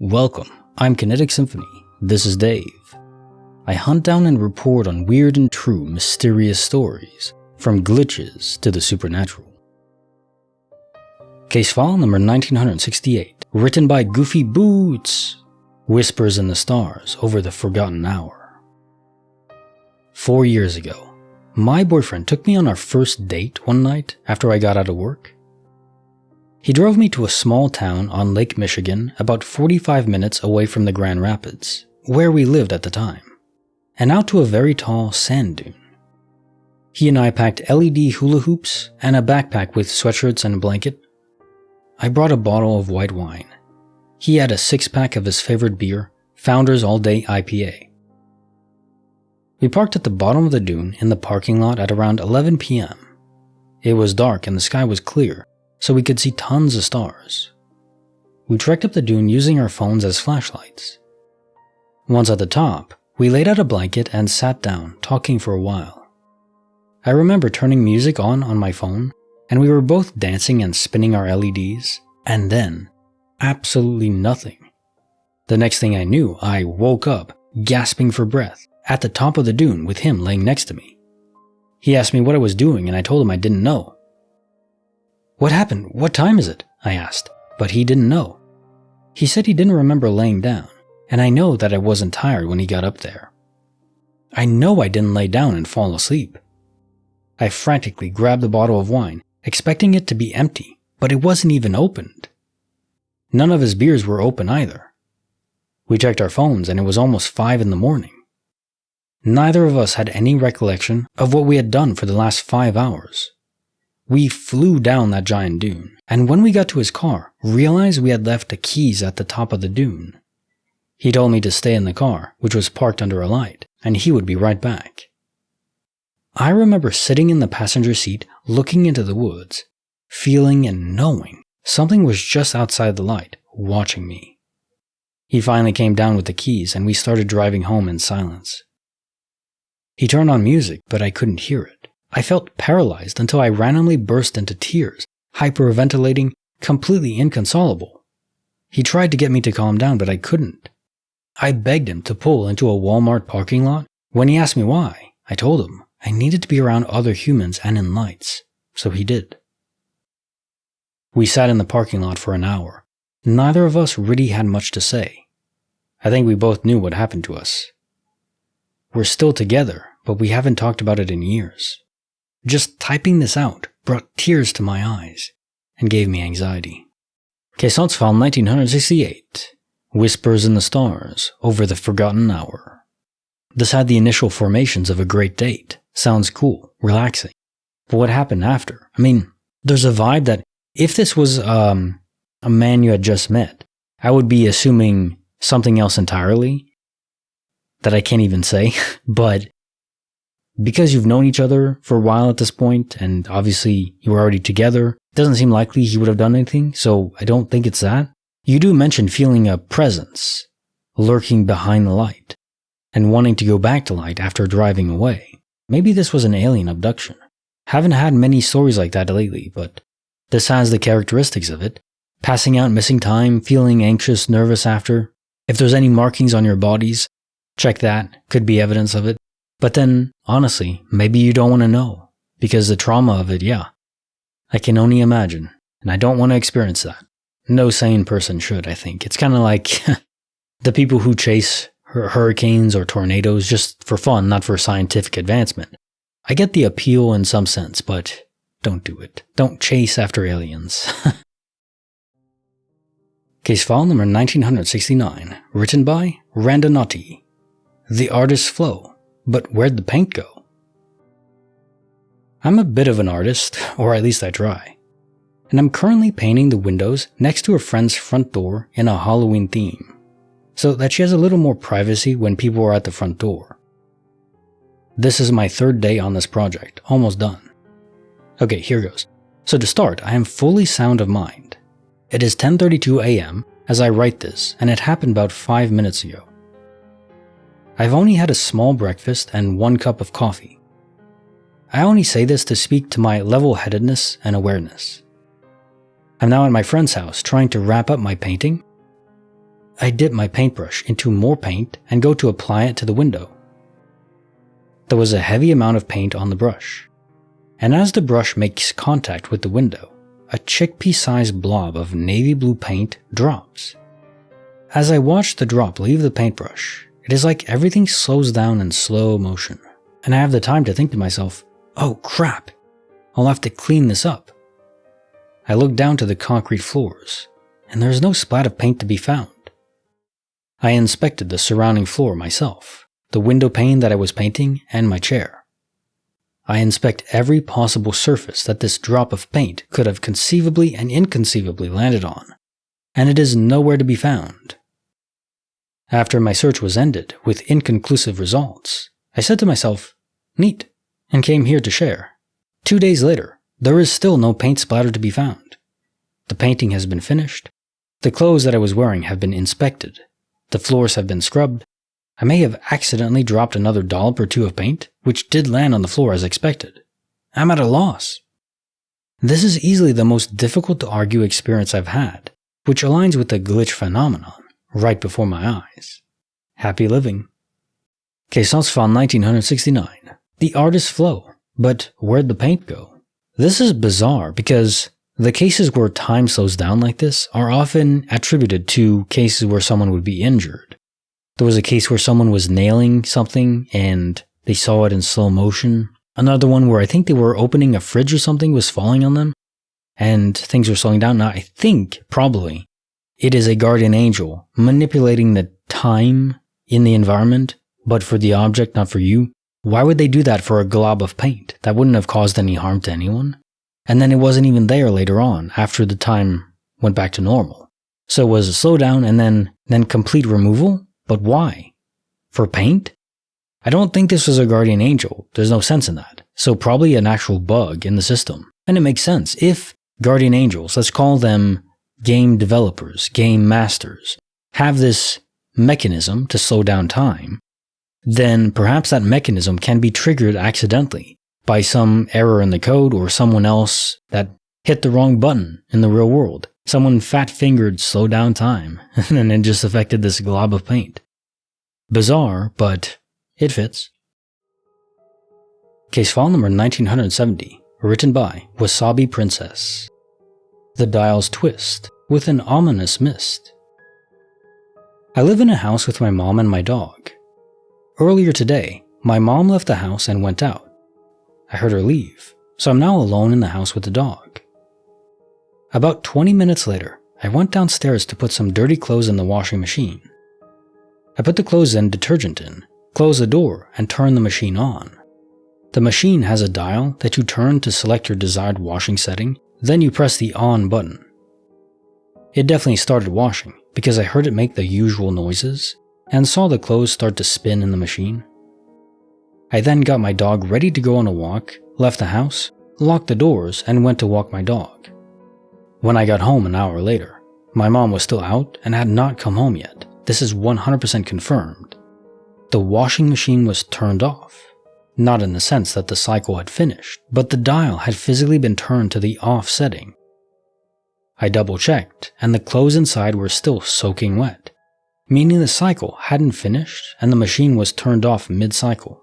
Welcome, I'm Kinetic Symphony. This is Dave. I hunt down and report on weird and true mysterious stories, from glitches to the supernatural. Case file number 1968, written by GoofyBooots, Whispers in the Stars Over the Forgotten Hour. 4 years ago, my boyfriend took me on our first date one night after I got out of work. He drove me to a small town on Lake Michigan about 45 minutes away from the Grand Rapids, where we lived at the time, and out to a very tall sand dune. He and I packed LED hula hoops and a backpack with sweatshirts and a blanket. I brought a bottle of white wine. He had a 6-pack of his favorite beer, Founders All Day IPA. We parked at the bottom of the dune in the parking lot at around 11 p.m. It was dark and the sky was clear, so we could see tons of stars. We trekked up the dune using our phones as flashlights. Once at the top, we laid out a blanket and sat down, talking for a while. I remember turning music on my phone, and we were both dancing and spinning our LEDs, and then, absolutely nothing. The next thing I knew, I woke up, gasping for breath, at the top of the dune with him laying next to me. He asked me what I was doing, and I told him I didn't know. "What happened? What time is it?" I asked, but he didn't know. He said he didn't remember laying down, and I know that I wasn't tired when he got up there. I know I didn't lay down and fall asleep. I frantically grabbed the bottle of wine, expecting it to be empty, but it wasn't even opened. None of his beers were open either. We checked our phones and it was almost 5 in the morning. Neither of us had any recollection of what we had done for the last 5 hours. We flew down that giant dune, and when we got to his car, realized we had left the keys at the top of the dune. He told me to stay in the car, which was parked under a light, and he would be right back. I remember sitting in the passenger seat, looking into the woods, feeling and knowing something was just outside the light, watching me. He finally came down with the keys, and we started driving home in silence. He turned on music, but I couldn't hear it. I felt paralyzed until I randomly burst into tears, hyperventilating, completely inconsolable. He tried to get me to calm down, but I couldn't. I begged him to pull into a Walmart parking lot. When he asked me why, I told him I needed to be around other humans and in lights, so he did. We sat in the parking lot for an hour. Neither of us really had much to say. I think we both knew what happened to us. We're still together, but we haven't talked about it in years. Just typing this out brought tears to my eyes and gave me anxiety. Case file 1968, Whispers in the Stars Over the Forgotten Hour. This had the initial formations of a great date. Sounds cool, relaxing. But what happened after? I mean, there's a vibe that if this was a man you had just met, I would be assuming something else entirely that I can't even say, but because you've known each other for a while at this point, and obviously you were already together, it doesn't seem likely he would have done anything, so I don't think it's that. You do mention feeling a presence lurking behind the light, and wanting to go back to light after driving away. Maybe this was an alien abduction. Haven't had many stories like that lately, but this has the characteristics of it. Passing out, missing time, feeling anxious, nervous after. If there's any markings on your bodies, check that, could be evidence of it. But then, honestly, maybe you don't want to know, because the trauma of it, yeah. I can only imagine, and I don't want to experience that. No sane person should, I think. It's kind of like the people who chase hurricanes or tornadoes just for fun, not for scientific advancement. I get the appeal in some sense, but don't do it. Don't chase after aliens. Case file number 1969, written by Randonauty. The Artist's Flow. But where'd the paint go? I'm a bit of an artist, or at least I try. And I'm currently painting the windows next to a friend's front door in a Halloween theme, so that she has a little more privacy when people are at the front door. This is my 3rd day on this project, almost done. Okay, here goes. So to start, I am fully sound of mind. It is 10:32 a.m. as I write this, and it happened about 5 minutes ago. I've only had a small breakfast and 1 cup of coffee. I only say this to speak to my level-headedness and awareness. I'm now at my friend's house trying to wrap up my painting. I dip my paintbrush into more paint and go to apply it to the window. There was a heavy amount of paint on the brush, and as the brush makes contact with the window, a chickpea-sized blob of navy blue paint drops. As I watch the drop leave the paintbrush, it is like everything slows down in slow motion, and I have the time to think to myself, oh crap, I'll have to clean this up. I look down to the concrete floors, and there is no splat of paint to be found. I inspected the surrounding floor myself, the window pane that I was painting, and my chair. I inspect every possible surface that this drop of paint could have conceivably and inconceivably landed on, and it is nowhere to be found. After my search was ended with inconclusive results, I said to myself, neat, and came here to share. 2 days later, there is still no paint splatter to be found. The painting has been finished. The clothes that I was wearing have been inspected. The floors have been scrubbed. I may have accidentally dropped another dollop or two of paint, which did land on the floor as expected. I'm at a loss. This is easily the most difficult to argue experience I've had, which aligns with the glitch phenomenon right before my eyes. Happy living. Caissons found 1969. The artist's flow, but where'd the paint go? This is bizarre because the cases where time slows down like this are often attributed to cases where someone would be injured. There was a case where someone was nailing something and they saw it in slow motion. Another one where I think they were opening a fridge or something was falling on them and things were slowing down. Now I think probably it is a guardian angel manipulating the time in the environment, but for the object, not for you. Why would they do that for a glob of paint? That wouldn't have caused any harm to anyone. And then it wasn't even there later on, after the time went back to normal. So it was a slowdown and then complete removal? But why? For paint? I don't think this was a guardian angel. There's no sense in that. So probably an actual bug in the system. And it makes sense. If guardian angels, let's call them game developers, game masters, have this mechanism to slow down time, then perhaps that mechanism can be triggered accidentally by some error in the code or someone else that hit the wrong button in the real world. Someone fat-fingered slow down time, and then it just affected this glob of paint. Bizarre, but it fits. Case file number 1970, written by Wasabi Princess. The dials twist with an ominous mist. I live in a house with my mom and my dog. Earlier today, my mom left the house and went out. I heard her leave, so I'm now alone in the house with the dog. About 20 minutes later, I went downstairs to put some dirty clothes in the washing machine. I put the clothes and detergent in, closed the door, and turned the machine on. The machine has a dial that you turn to select your desired washing setting, then you press the on button. It definitely started washing because I heard it make the usual noises and saw the clothes start to spin in the machine. I then got my dog ready to go on a walk, left the house, locked the doors, and went to walk my dog. When I got home an hour later, my mom was still out and had not come home yet. This is 100% confirmed. The washing machine was turned off. Not in the sense that the cycle had finished, but the dial had physically been turned to the off setting. I double-checked, and the clothes inside were still soaking wet, meaning the cycle hadn't finished and the machine was turned off mid-cycle.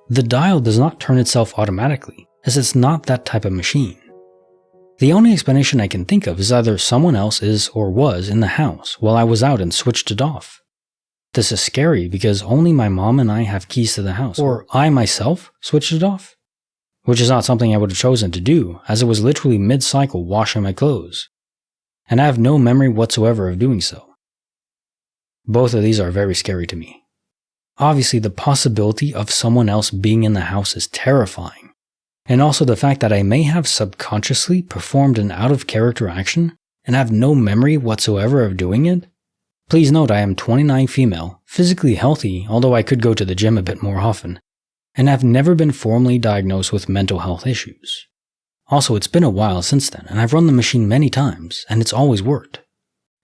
The dial does not turn itself automatically, as it's not that type of machine. The only explanation I can think of is either someone else is or was in the house while I was out and switched it off. This is scary because only my mom and I have keys to the house, or I myself switched it off, which is not something I would have chosen to do as it was literally mid-cycle washing my clothes, and I have no memory whatsoever of doing so. Both of these are very scary to me. Obviously, the possibility of someone else being in the house is terrifying. And also the fact that I may have subconsciously performed an out-of-character action and have no memory whatsoever of doing it. Please note I am 29 female, physically healthy, although I could go to the gym a bit more often, and have never been formally diagnosed with mental health issues. Also, it's been a while since then, and I've run the machine many times, and it's always worked.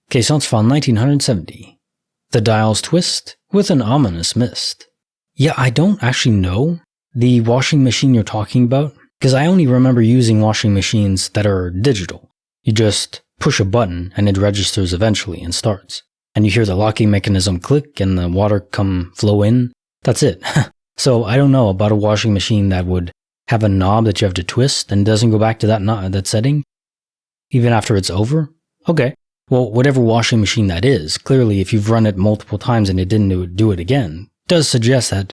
Caissons found 1970. The dials twist with an ominous mist. Yeah, I don't actually know the washing machine you're talking about, because I only remember using washing machines that are digital. You just push a button and it registers eventually and starts. and you hear the locking mechanism click and the water flow in. That's it. So I don't know about a washing machine that would have a knob that you have to twist and doesn't go back to that setting even after it's over. Okay, well, whatever washing machine that is, clearly if you've run it multiple times and it didn't do it again, does suggest that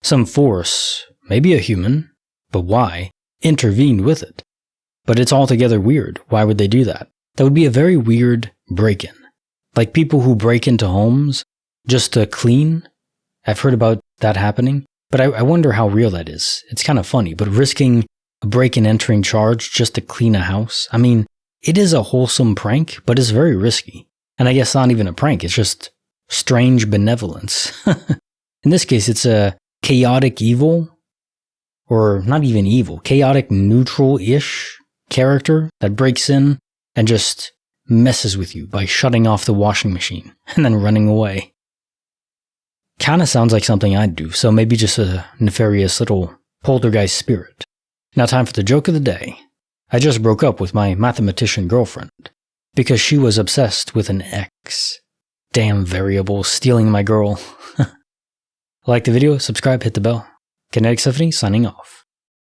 some force, maybe a human, but why, intervened with it. But it's altogether weird. Why would they do that? That would be a very weird break-in. Like people who break into homes just to clean. I've heard about that happening, but I wonder how real that is. It's kind of funny, but risking a break-in entering charge just to clean a house? I mean, it is a wholesome prank, but it's very risky. And I guess not even a prank, it's just strange benevolence. In this case, it's a chaotic evil, or not even evil, chaotic neutral-ish character that breaks in and just messes with you by shutting off the washing machine and then running away. Kinda sounds like something I'd do, so maybe just a nefarious little poltergeist spirit. Now time for the joke of the day. I just broke up with my mathematician girlfriend because she was obsessed with an X. Damn variable stealing my girl. Like the video, subscribe, hit the bell. Kinetic Symphony signing off.